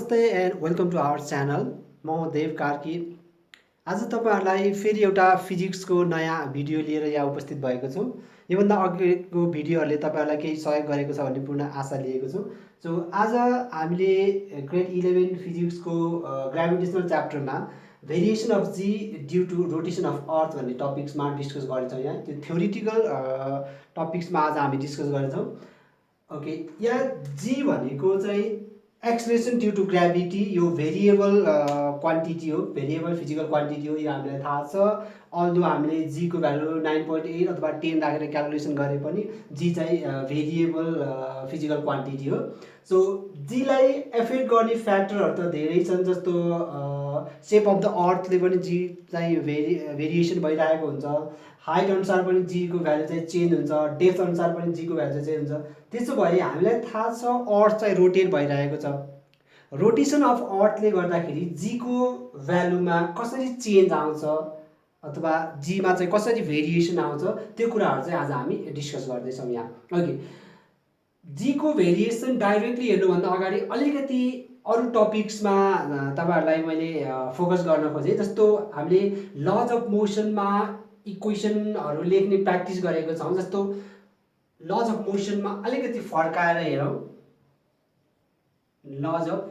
नमस्ते and welcome to our channel. म देव कार्की। आज तपाईहरुलाई फेरि एउटा फिजिक्सको नयाँ भिडियो लिएर यहाँ उपस्थित भएको छु। योभन्दा अघिको भिडियोहरूले तपाईहरुलाई केही सहयोग गरेको छ भन्ने पूर्ण आशा लिएको छु। सो आज हामीले ग्रेड 11 फिजिक्सको ग्राभिटेसनल च्याप्टरमा variation of G due to rotation of earth भन्ने टपिक्समा डिस्कस गर्छौँ। यहाँ त्यो थ्योरिटिकल टपिक्समा आज हामी डिस्कस गर्छौँ। ओके, यहाँ जी भनेको चाहिँ एक्सलेरेसन ड्यू टु ग्राभिटी, यो भेरिएबल क्वान्टिटी हो, भेरिएबल फिजिकल क्वान्टिटी हो, यो हामीलाई थाहा छ। अल्दो हामीले जी को भ्यालु 9.8 अथवा 10 राखेर क्यालकुलेसन गरे पनि जी चाहिँ भेरिएबल फिजिकल क्वान्टिटी हो। सो जीलाई एफेक्ट गर्ने फ्याक्टरहरू त धेरै छन्, जस्तो सेप अफ द अर्थले पनि जी चाहिँ भेरिएसन भइरहेको हुन्छ। हाइट अनुसार पनि जी को भ्यालु चाहिँ चेन्ज हुन्छ, डेप्थ अनुसार पनि जी को भ्यालु चाहिँ चेन्ज हुन्छ। त्यसो भए हामीलाई थाहा छ अर्थ चाहिँ रोटेट भइरहेको छ। रोटेसन अफ अर्थले गर्दाखेरि जी को भ्यालुमा कसरी चेन्ज आउँछ अथवा जीमा चाहिँ कसरी भेरिएसन आउँछ, त्यो कुराहरू चाहिँ आज हामी डिस्कस गर्दैछौँ यहाँ। ओके, जी को भेरिएसन डाइरेक्टली हेर्नुभन्दा अगाडि अलिकति अरू टपिक्समा तपाईहरुलाई मैले फोकस गर्न खोजेँ। जस्तो हामीले लज अफ मोसनमा इक्वेसनहरू लेख्ने प्र्याक्टिस गरेको छौँ। जस्तो लज अफ मोसनमा अलिकति फर्काएर हेरौँ। लज अफ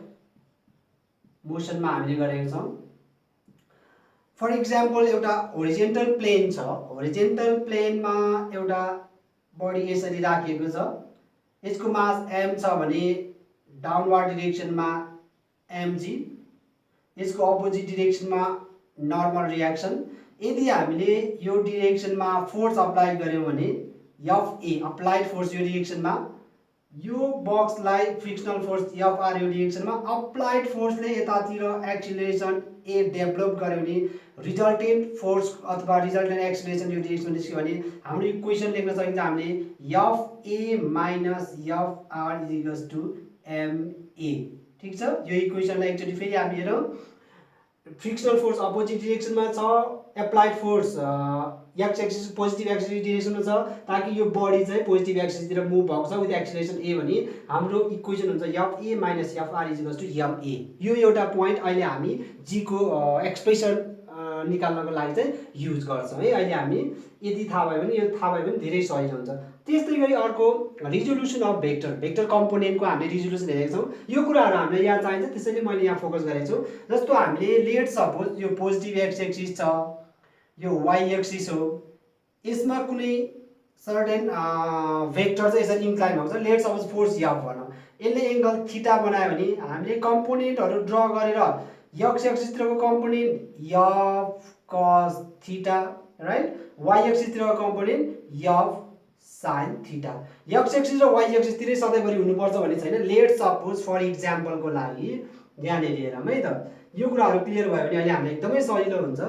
मोसनमा हामीले गरेको छौँ। फर इक्जाम्पल एउटा होरिजेन्टल प्लेन छ। होरिजेन्टल प्लेनमा एउटा बडी यसरी राखिएको छ। यसको मास m छ भने डाउनवर्ड डिरेक्सनमा mg, यसको अपोजिट डिरेक्सनमा नर्मल रियाक्सन। यदि हामीले यो डिरेक्सनमा फोर्स अप्लाई गर्यौँ भने FA अप्लाइड फोर्स यो डिरेक्सनमा, यो बक्सलाई फ्रिक्सनल फोर्स FR यो डिरेक्सनमा, अप्लाइड फोर्सले यतातिर एक्सिलरेसन A डेभलप गर्यो भने रिजल्टेन्ट फोर्स अथवा रिजल्टेन्ट एक्सिलरेसन यो डिरेक्सनमा निस्क्यो भने हाम्रो इक्वेसन लेख्न सकिन्छ हामीले FA minus FR is equals to MA। ठिक छ, यो इक्वेसनलाई एकचोटि फेरि हामी हेरौँ। फ्रिक्सनल फोर्स अपोजिट डिरेक्सनमा छ, applied force X axis positive axis डिरेक्सनमा छ, ताकि यो बडी चाहिँ पोजिटिभ एक्सिसतिर मुभ भएको छ विथ एक्सिलरेसन ए भने हाम्रो इक्वेसन हुन्छ FA minus FR is equals to MA। यो एउटा पोइन्ट अहिले हामी जी को एक्सप्रेसन निकाल्नको लागि चाहिँ युज गर्छौँ है। अहिले हामी यदि थाहा भयो भने, यो थाहा भयो भने धेरै सजिलो हुन्छ। त्यस्तै गरी अर्को रिजोल्युसन अफ भेक्टर, भेक्टर कम्पोनेन्टको हामीले रिजोल्युसन हेरेको छौँ। यो कुराहरू हामीलाई यहाँ चाहिन्छ, त्यसैले मैले यहाँ फोकस गरेको छु। जस्तो हामीले लेट सपोज यो पोजिटिभ एक्स एक्सिस छ, यो वाइ एक्सिस हो, यसमा कुनै सर्टेन भेक्टर चाहिँ यसरी इन्क्लाइन भएको छ। लेट सपोज फोर्स F भनौँ, यसले एङ्गल थीटा बनायो भने हामीले कम्पोनेन्टहरू ड्र गरेर एक्स एक्सिसतिरको component F cos theta, right, Y एक्सिसतिरको component F sin theta. X axis र वाइ एक्सिसतिरै सधैँभरि हुनुपर्छ भन्ने छैन। लेट सपोज फर इक्जाम्पलको लागि यहाँनिर हेरौँ है त। यो कुराहरू क्लियर भयो भने अहिले हामीलाई एकदमै सजिलो हुन्छ।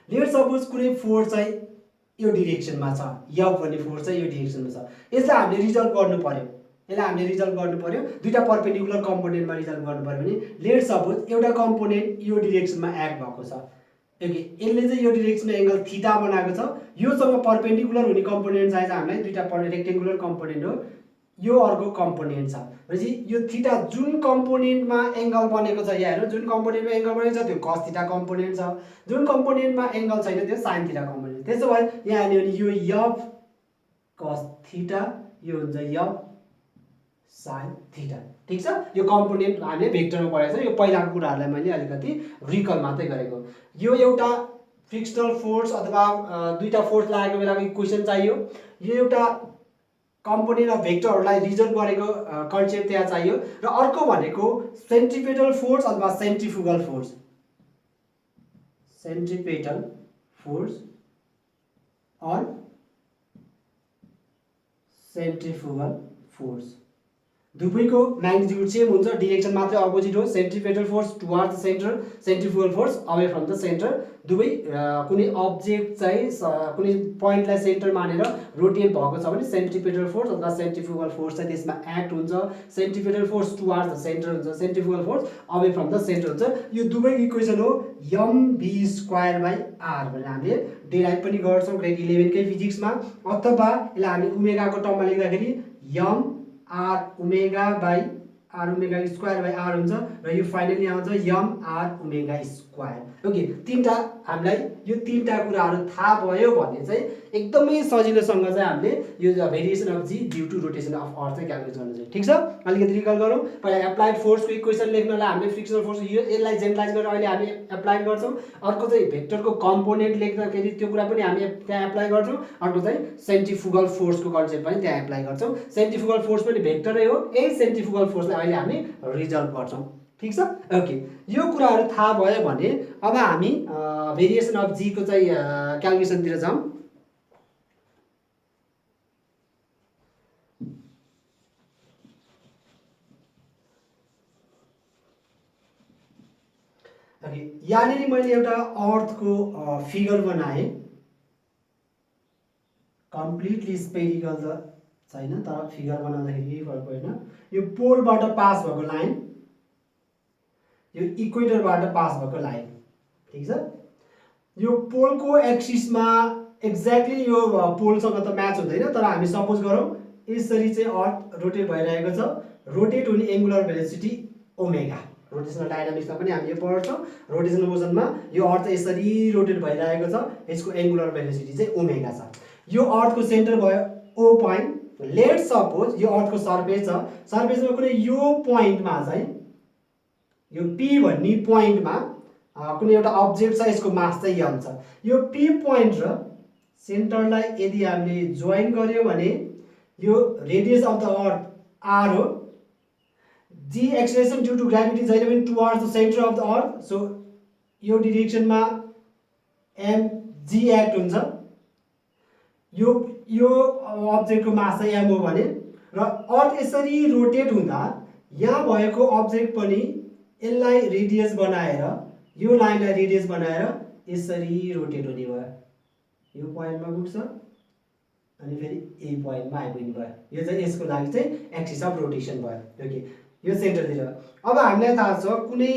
लेट सपोज कुनै फोर्स चाहिँ यो डिरेक्सनमा छ, F भन्ने फोर्स चाहिँ यो डिरेक्सनमा छ। यसलाई हामीले रिजल्भ गर्नु पर्यो, दुईटा परपेन्डिकुलर कम्पोनेन्टमा रिजल्भ गर्नु पर्यो भने लेट सपोज एउटा कम्पोनेन्ट यो डिरेक्सनमा एक्ट भएको छ। ओके, यसले चाहिँ यो डिरेक्सनमा एङ्गल थीटा बनाएको छ। योसँग परपेन्डिकुलर हुने कम्पोनेन्ट चाहिन्छ हामीलाई, दुईटा रेक्टेङ्गुलर कम्पोनेन्ट हो, यो अर्को कम्पोनेन्ट छ। भनेपछि यो थीटा जुन कम्पोनेन्टमा एङ्गल बनेको छ, यहाँ हेर्नु, जुन कम्पोनेन्टमा एङ्गल बनेको छ त्यो cos थीटा कम्पोनेन्ट छ, जुन कम्पोनेन्टमा एङ्गल छैन त्यो sin थीटा कम्पोनेन्ट। त्यसो भए यहाँ हेर्नु भने यो F cos थीटा, यो हुन्छ F sin थीटा। ठिक छ, यो कम्पोनेन्ट हामीले भेक्टरमा पढाएको छ। यो पहिलाको कुराहरूलाई मैले अलिकति रिकल मात्रै गरेको। यो एउटा फ्रिक्सनल फोर्स अथवा दुईटा फोर्स लागेको बेलाको इक्वेसन चाहियो। यो एउटा कम्पोनेन्ट अफ भेक्टरहरूलाई रिजल्भ गरेको कन्सेप्ट त्यहाँ चाहियो। र अर्को भनेको सेन्ट्रिपेटल फोर्स अथवा centrifugal force, centripetal force or centrifugal force. दुवैको म्याग्निट्युड सेम हुन्छ, डिरेक्सन मात्रै अपोजिट हो। Centripetal force towards the centre, centrifugal force away from the centre. दुवै कुनै अब्जेक्ट चाहिँ कुनै पोइन्टलाई सेन्टर मानेर रोटेट भएको छ भने सेन्ट्रिपेटल फोर्स अथवा सेन्ट्रिफुगल फोर्स चाहिँ त्यसमा एक्ट हुन्छ। Centripetal force towards the centre हुन्छ, centrifugal force away from the centre हुन्छ। यो दुवै इक्वेसन हो mv² बाइ r भनेर हामीले डेराइभ पनि गर्छौँ ग्रेड 11 कै फिजिक्समा। अथवा यसलाई हामी ओमेगाको टर्ममा लेख्दाखेरि m r omega by R omega square by R हुन्छ र यो फाइनली आउँछ M R omega square. Okay, तीनटा हामीलाई यो तीनटा कुराहरू थाहा भयो भने चाहिँ एकदमै सजिलोसँग चाहिँ हामीले यो variation of G due to rotation of earth चाहिँ क्यालकुलेट गर्न सक्छौँ। ठिक छ, अलिकति रिकल गरौँ। पहिला एप्लाइड फोर्सको इक्वेसन लेख्नलाई हामीले फ्रिक्सनल फोर्स यसलाई जेनरलाइज गरेर अहिले हामी एप्लाई गर्छौँ। अर्को चाहिँ भेक्टरको कम्पोनेन्ट लेख्दाखेरि त्यो कुरा पनि हामी त्यहाँ एप्लाई गर्छौँ। अर्को चाहिँ सेन्ट्रिफुगल फोर्सको कन्सेप्ट पनि त्यहाँ एप्लाई गर्छौँ। सेन्ट्रिफुगल फोर्स पनि भेक्टरै हो, यही सेन्ट्रिफुगल फोर्सलाई अहिले हामी रिजल्भ गर्छौँ। ठिक छ, ओके, यो कुराहरू थाहा भयो भने अब हामी भेरिएसन अफ जी को चाहिँ क्यालकुलेसनतिर जाउँ। ओके, यहाँनिर मैले एउटा अर्थको फिगर बनाएँ। कम्प्लिटली स्पेरिकल त छैन, तर फिगर बनाउँदाखेरि केही फरक पर्दैन। यो पोलबाट पास भएको लाइन, यो इक्वेटरबाट पास भएको लाइन। ठिक छ, यो पोलको एक्सिसमा एक्ज्याक्टली यो पोलसँग त म्याच हुँदैन, तर हामी सपोज गरौँ यसरी चाहिँ अर्थ रोटेट भइरहेको छ। रोटेट हुने एङ्गुलर भेलोसिटी ओमेगा, रोटेसनल डायनामिक्समा पनि हामीले पढ्छौँ। रोटेसनल मोसनमा यो अर्थ यसरी रोटेट भइरहेको छ, यसको एङ्गुलर भेलोसिटी चाहिँ ओमेगा छ। यो अर्थको सेन्टर भयो ओ पोइन्ट। लेट सपोज यो अर्थको सर्फेस छ, सर्फेसमा कुनै यो पोइन्टमा चाहिँ यो पी भन्ने पोइन्टमा कुनै एउटा अब्जेक्ट छ, यसको मास चाहिँ यम छ। यो पी पोइन्ट र सेन्टरलाई यदि हामीले जोइन गर्यो भने यो radius of the earth R हो। G acceleration due to gravity जहिले पनि towards the centre of the earth, so यो डिरेक्सनमा एम जी एक्ट हुन्छ। यो अब्जेक्टको मास चाहिँ एम हो भने र अर्थ यसरी रोटेट हुँदा यहाँ भएको अब्जेक्ट पनि यसलाई रेडियस बनाएर, यो लाइनलाई रेडियस बनाएर यसरी रोटेट हुने भयो। यो पोइन्टमा पुग्छ अनि फेरि ए पोइन्टमा आइपुग्ने भयो। यो चाहिँ यसको लागि चाहिँ एक्सिस अफ रोटेसन भयो। ओके, यो सेन्टरतिर। अब हामीलाई थाहा छ कुनै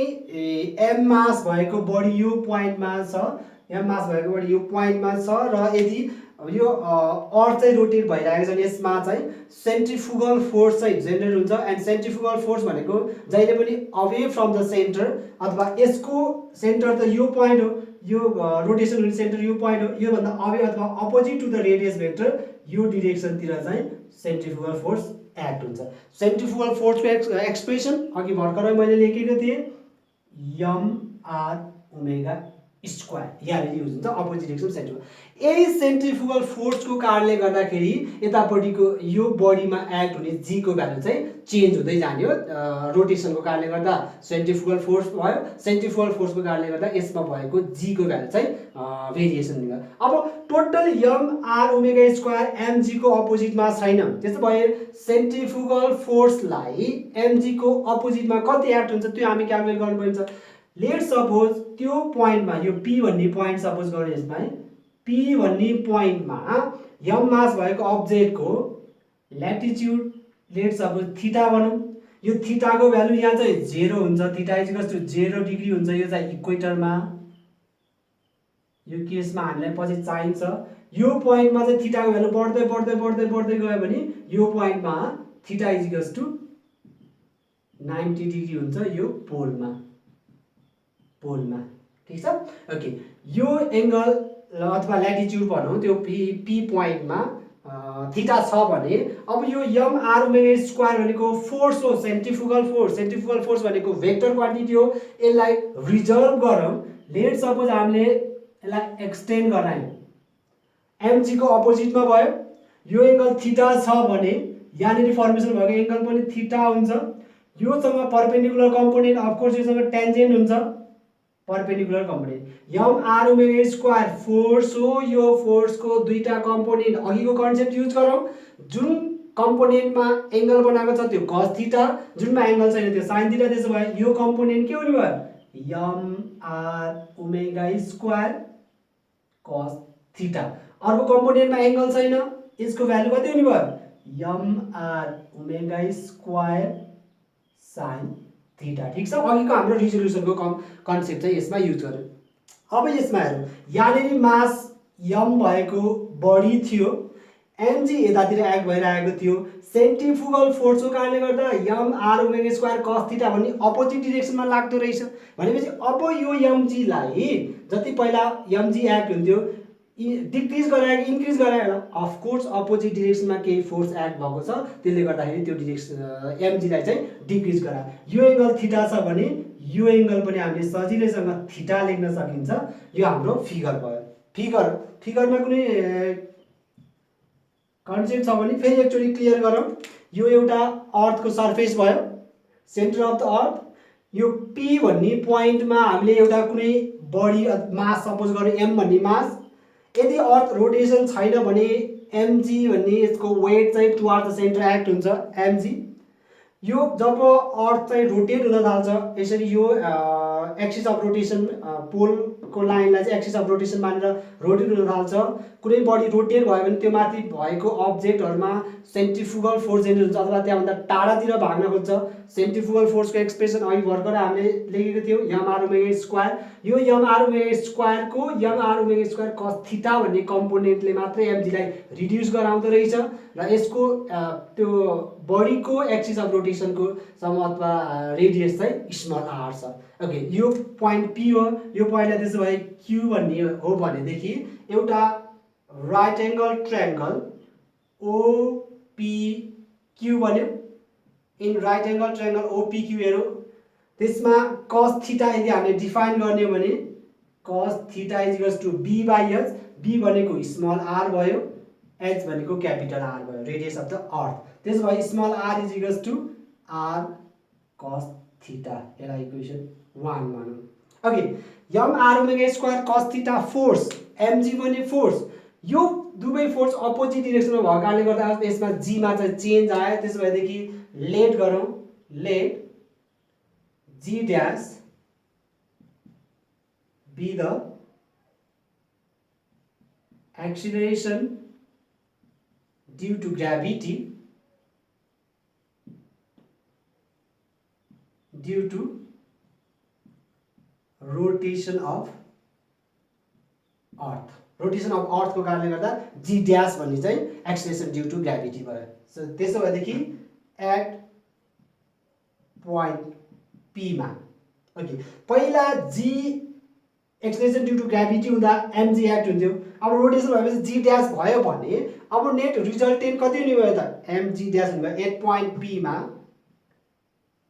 एम मास भएको बडी यो पोइन्टमा छ, एम मास भएको बडी यो पोइन्टमा छ र यदि यो अर्थ चाहिँ रोटेट भइरहेको छ भने यसमा चाहिँ सेन्ट्रिफुगल फोर्स चाहिँ जेनरेट हुन्छ। एन्ड सेन्ट्रिफुगल फोर्स भनेको जहिले पनि अवे फ्रम द सेन्टर, अथवा यसको सेन्टर त यो पोइन्ट हो, यो रोटेसन हुने सेन्टर यो पोइन्ट हो, योभन्दा अवे अथवा opposite to the radius vector यो डिरेक्सनतिर चाहिँ सेन्ट्रिफुगल फोर्स एक्ट हुन्छ। सेन्ट्रिफुगल फोर्सको एक्सप्रेसन अघि भर्खरै मैले लेखेको थिएँ, यम आर ओमेगा स्क्वायर यहाँनिर युज हुन्छ, अपोजिट डिरेक्सन सेन्ट्रिफुगल। यही सेन्ट्रिफुगल फोर्सको कारणले गर्दाखेरि यतापट्टिको यो बडीमा एक्ट हुने जी को भ्यालु चाहिँ चेन्ज हुँदै जाने हो। रोटेसनको कारणले गर्दा सेन्ट्रिफुगल फोर्स भयो, सेन्ट्रिफुगल फोर्सको कारणले गर्दा यसमा भएको जी को भ्यालु चाहिँ भेरिएसन दिन्छ। अब total M R omega square MG को अपोजिटमा छैन, त्यसो भए सेन्ट्रिफुगल फोर्सलाई एमजी को अपोजिटमा कति एक्ट हुन्छ त्यो हामी क्यालकुलेट गर्नुपर्छ। लेट सपोज त्यो पोइन्टमा यो पी भन्ने पोइन्ट सपोज गरौँ, यसमा पी भन्ने पोइन्टमा यम मास भएको अब्जेक्टको ल्याटिट्युड लेट सपोज थीटा भनौँ। यो थीटाको भ्यालु यहाँ चाहिँ 0 हुन्छ, थीटा इक्वल्स टु 0 डिग्री हुन्छ। यो चाहिँ इक्वेटरमा, यो केसमा हामीलाई पछि चाहिन्छ। यो पोइन्टमा चाहिँ थीटाको भ्यालु बढ्दै बढ्दै बढ्दै बढ्दै गयो भने यो पोइन्टमा थीटा इक्वल्स टु 90 डिग्री हुन्छ यो पोलमा। ठिक छ, ओके, यो एङ्गल अथवा ल्याटिट्युड भनौँ त्यो पी पोइन्टमा थीटा छ भने अब यो यम आर ओमेगा स्क्वायर भनेको फोर्स हो, सेन्ट्रिफुगल फोर्स। सेन्ट्रिफुगल फोर्स भनेको भेक्टर क्वान्टिटी हो। यसलाई रिजर्भ गरौँ। लेट सपोज हामीले यसलाई एक्सटेन्ड गरायौँ, एमजी को अपोजिटमा भयो। यो एङ्गल थीटा छ भने यहाँनिर फर्मेसन भएको एङ्गल पनि थीटा हुन्छ। योसँग परपेन्डिकुलर कम्पोनेन्ट अफकोर्स योसँग टेन्जेन्ट हुन्छ, perpendicular component. M R omega square force हो, यो फोर्सको दुईटा कम्पोनेन्ट अघिको कन्सेप्ट युज गरौँ। जुन कम्पोनेन्टमा एङ्गल बनाएको छ त्यो कस थीटा, जुनमा एङ्गल छैन त्यो साइन थीटा। त्यसो भए यो कम्पोनेन्ट के हुने भयो, M R omega square cos theta. अर्को कम्पोनेन्टमा एङ्गल छैन, यसको भ्यालु कति हुने भयो, M R omega square sine theta. ठिक छ, अघिको हाम्रो रिजोल्युसनको कन्सेप्ट चाहिँ यसमा युज गर्यो। अब यसमा हेरौँ, यहाँनिर मास यम भएको बडी थियो mg यतातिर एक्ट भइरहेको थियो सेन्ट्रिफुगल फोर्सको कारणले गर्दा m r omega square cos theta भन्ने अपोजिट डिरेक्सनमा लाग्दो रहेछ भनेपछि अब यो mg लाई जति पहिला mg एक्ट हुन्थ्यो डिक्रिज गरायो कि इन्क्रिज गरायो होला अफ कोर्स अपोजिट डिरेक्सनमा केही फोर्स एक्ट भएको छ त्यसले गर्दाखेरि त्यो डिरेक्सन mg लाई चाहिँ डिक्रिज गरायो यो एंगल थीटा छ भने यो एंगल पनि हामीले सजिलैसँग थीटा लेख्न सकिन्छ यो हाम्रो फिगर भयो फिगरमा कुनै कन्सेप्ट छ भने फेरि एकचोटि क्लियर गरौँ यो एउटा अर्थको सरफेस भयो सेन्टर अफ द अर्थ यो p भन्ने पोइन्टमा हामीले एउटा कुनै बडी मास सपोज गरौँ m भन्ने मास यदि अर्थ रोटेसन छैन भने mg भन्ने यसको वेट चाहिँ टुवर्ड द सेन्टर एक्ट हुन्छ mg यो जब अर्थ चाहिँ रोटेट हुन थाल्छ यसरी यो एक्सिस अफ रोटेसन पोलको लाइनलाई चाहिँ एक्सिस अफ रोटेसन मानेर रोटेट हुन थाल्छ कुनै बडी रोटेट भयो भने त्यो माथि भएको अब्जेक्टहरुमा सेन्ट्रिफुगल फोर्स जेनरेट हुन्छ अथवा त्यहाँभन्दा टाढातिर भाग्न खोज्छ सेन्ट्रिफुगल फोर्सको एक्सप्रेसन अघि भर्खर हामीले लेखेको थियौ m r ओमेगा स्क्वायर यो m r ओमेगा स्क्वायरको m r omega square cos theta भन्ने कम्पोनेन्टले मात्रै mg लाई रिड्युस गराउँदो रहेछ र यसको त्यो बडीको एक्सिस अफ रोटेसनको सम अथवा रेडियस चाहिँ स्मल r छ ओके यो पोइन्ट p हो यो पोइन्टलाई त्यसो भए q भन्ने हो भनेदेखि एउटा राइट एंगल ट्रायंगल OPQ बन्यो in right angle triangle OPQ हेरौँ त्यसमा cos थीटा यदि हामीले डिफाइन गर्ने हो भने cos theta is equals to b by h b भनेको स्मल r भयो h भनेको क्यापिटल R भयो रेडियस अफ द अर्थ त्यसो भए small r is equals to r cos theta यसलाई इक्वेसन 1 मानौं okay m r omega square cos theta force mg भने force यो दुवै फोर्स अपोजिट डिरेक्सनमा भएको कारणले गर्दा यसमा g मा चाहिँ चेन्ज आयो त्यसो भएदेखि लेट गरौँ let g dash be the acceleration due to gravity due to rotation of earth rotation of earth को कारणले गर्दा g डैश भन्ने चाहिँ एक्सेलरेसन ड्यू टु ग्राभिटी भयो सो त्यसो भएदेखि एट पोइन्ट p मा ओके पहिला g acceleration due to gravity हुँदा mg एक्ट हुन्थ्यो अब रोटेसन भएपछि g डैश भयो भने अब नेट रिजल्टेन्ट कति हुने भयो त mg डैश हुने भयो एट पोइन्ट p मा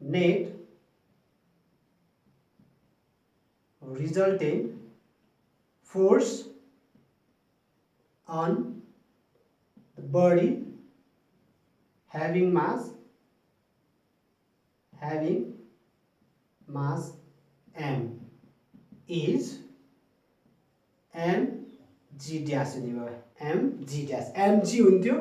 net resultant force on the body having mass m is mg dash हुने भयो mg dash mg हुन्थ्यो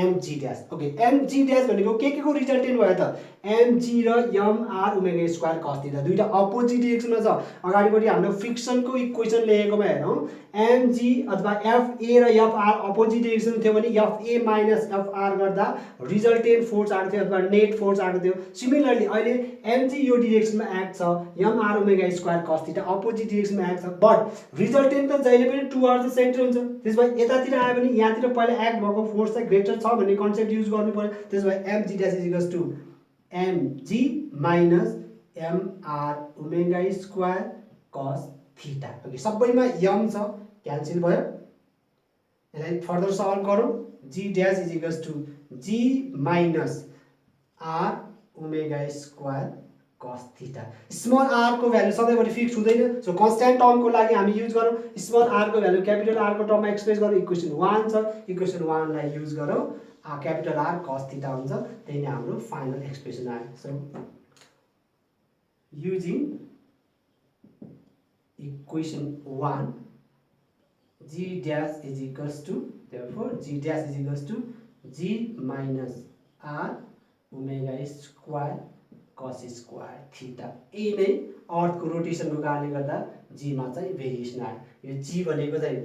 mg dash okay mg dash भनेको के को रिजल्टेन्ट भयो त mg र m r omega square cos theta दुईटा अपोजिट डिरेक्सनमा छ अगाडिपटि हाम्रो फ्रिक्सनको इक्वेसन लेखेकोमा हेरौं mg अथवा fa र fr अपोजिट डिरेक्सन थियो भने fa माइनस fr गर्दा रिजल्टेन्ट फोर्स आएको थियो अथवा नेट फोर्स आएको थियो सिमिलरली अहिले mg यो डिरेक्सनमा एक्ट छ m r omega square cos theta opposite डिरेक्सनमा एक्ट छ बट रिजल्टेन्ट त जहिले पनि टुवर्ड्स द सेन्टर हुन्छ त्यसैले यतातिर आयो भने यहाँतिर पहिला एक्ट भएको फोर्स चाहिँ ग्रेटर छ भन्ने कन्सेप्ट युज गर्नु पर्यो त्यसैले mg dash is equals to mg minus mr omega square cos theta okay सबैमा m छ क्यान्सल भयो यसलाई फर्दर सल्भ गरौँ g dash is equals to g minus r omega square cos theta small r को value सधैँभरि fix हुँदैन so constant टर्मको लागि हामी युज गरौँ स्मल r को भ्यालु क्यापिटल R को टर्ममा एक्सप्रेस गरौँ इक्वेसन 1 छ इक्वेसन 1 लाई युज गरौँ क्यापिटल R cos थीटा हुन्छ त्यही नै हाम्रो फाइनल एक्सप्रेसन आयो so using equation 1 g dash is equals to therefore g dash is equals to g minus r omega square cos square theta ए नै अर्थको रोटेसनको कारणले गर्दा g मा चाहिँ भेरिएसन आयो यो g भनेको चाहिँ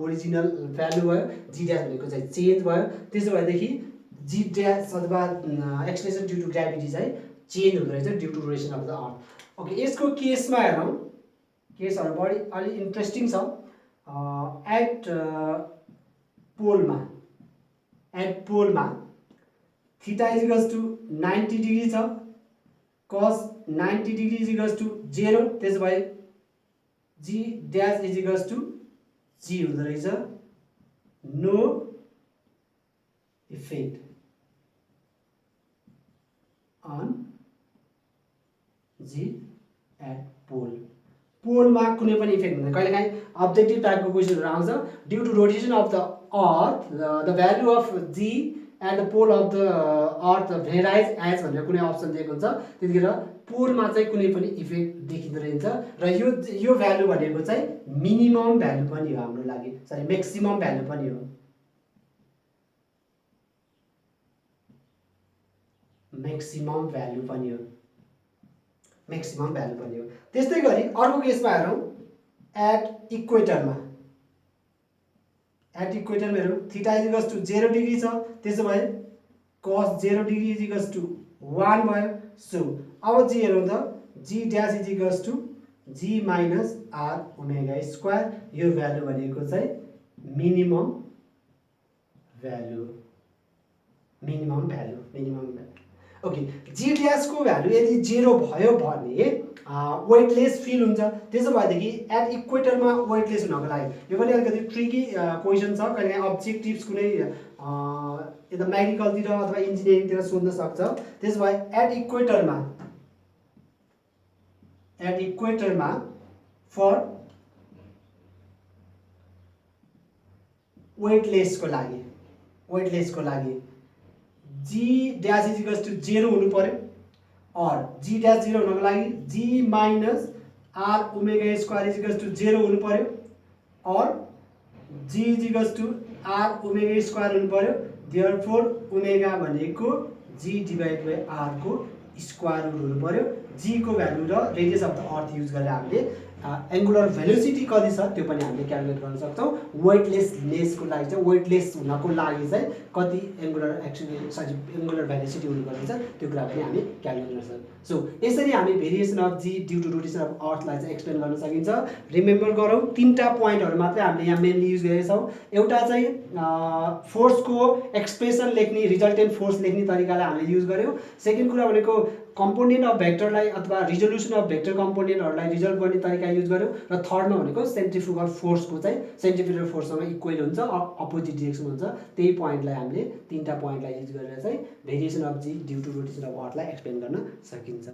ओरिजिनल भ्यालु भयो g dash भनेको चाहिँ चेन्ज भयो त्यसो भएदेखि g dash अथवा एक्सेलरेसन ड्यू टु ग्राभिटी चाहिँ चेन्ज हुँदो रहेछ due to rotation of the earth okay यसको केसमा हेरौँ केसहरु बढी अलि इन्ट्रेस्टिङ छ एट पोलमा एट पोलमा theta is equals to 90 degree छ, cos 90 degree is equals to 0, त्यसो भए g dash is equals to g हुँदो रहेछ, no effect on g at pole. पोलमा कुनै पनि इफेक्ट हुँदैन। कहिलेकाहीँ अब्जेक्टिभ टाइपको क्वेसनहरू आउँछ, due to rotation of the earth the value of g at the pole of the earth varies as भनेर कुनै अप्सन दिएको हुन्छ, त्यतिखेर पोलमा चाहिँ कुनै पनि इफेक्ट देखिँदो रहेछ र यो भ्यालु भनेको चाहिँ मिनिमम भ्यालु पनि हो हाम्रो लागि, सरी म्याक्सिमम भ्यालु पनि हो, म्याक्सिमम भ्यालु पनि हो, म्याक्सिमम भ्यालु पनि हो। त्यस्तै गरी अर्को केसमा हेरौँ, एट इक्वेटरमा हेरौँ theta is equals to 0 degree छ, त्यसो भए cos 0 degree is equals to 1 भयो। सो अब जी हेरौँ त, g dash is equals to g minus r omega square, यो भ्यालु भनेको चाहिँ minimum value, minimum value. Okay, g ड्यासको भ्यालु यदि 0 भयो भने वेटलेस फिल हुन्छ, त्यसो भएदेखि एट इक्वेटरमा वेटलेस हुनको लागि यो पनि अलिकति ट्रिकी क्वेसन छ, कहिले अब्जेक्टिभ्स कुनै यता मेडिकलतिर अथवा इन्जिनियरिङतिर सोध्न सक्छ। त्यसो भए एट इक्वेटरमा फर वेटलेसको लागि g dash is equals to 0 हुनु पर्यो, और g ड्यास 0 हुनको लागि g minus r omega square is equals to 0 हुनु पर्यो, और g is equals to r omega square हुनु पर्यो। देयरफोर ओमेगा भनेको g डिभाइड बाइ r को स्क्वायर रुट हुनु पर्यो। g को भ्यालु र radius of the earth use गरेर हामीले एङ्गुलर भेलोसिटी कति छ त्यो पनि हामीले क्यालकुलेट गर्न सक्छौँ। वेटलेसनेसको लागि चाहिँ, वेटलेस हुनको लागि चाहिँ कति एङ्गुलर भेलोसिटी हुनुपर्ने छ त्यो कुरा पनि हामी क्यालकुलेट गर्न सक्छौँ। सो यसरी हामी variation of G due to rotation of अर्थलाई चाहिँ एक्सप्लेन गर्न सकिन्छ। रिमेम्बर गरौँ, 3टा पोइन्टहरू मात्रै हामीले यहाँ मेनली युज गरेका छौँ। एउटा चाहिँ फोर्सको एक्सप्रेसन लेख्ने, रिजल्टेन्ट फोर्स लेख्ने तरिकालाई हामीले युज गर्यौँ। सेकेन्ड कुरा भनेको कम्पोनेन्ट अफ भेक्टरलाई अथवा रिजोल्युसन अफ भेक्टर कम्पोनेन्टहरूलाई रिजल्भ गर्ने तरिका युज गर्यौँ। र थर्डमा भनेको सेन्ट्रिफ्युगल फोर्सको चाहिँ सेन्ट्रिफ्युगल फोर्ससँग इक्वल हुन्छ, अपोजिट डिरेक्सन हुन्छ, त्यही पोइन्टलाई हामीले 3टा पोइन्टलाई युज गरेर चाहिँ variation of G due to rotation of अर्थलाई एक्सप्लेन गर्न सकिन्छ।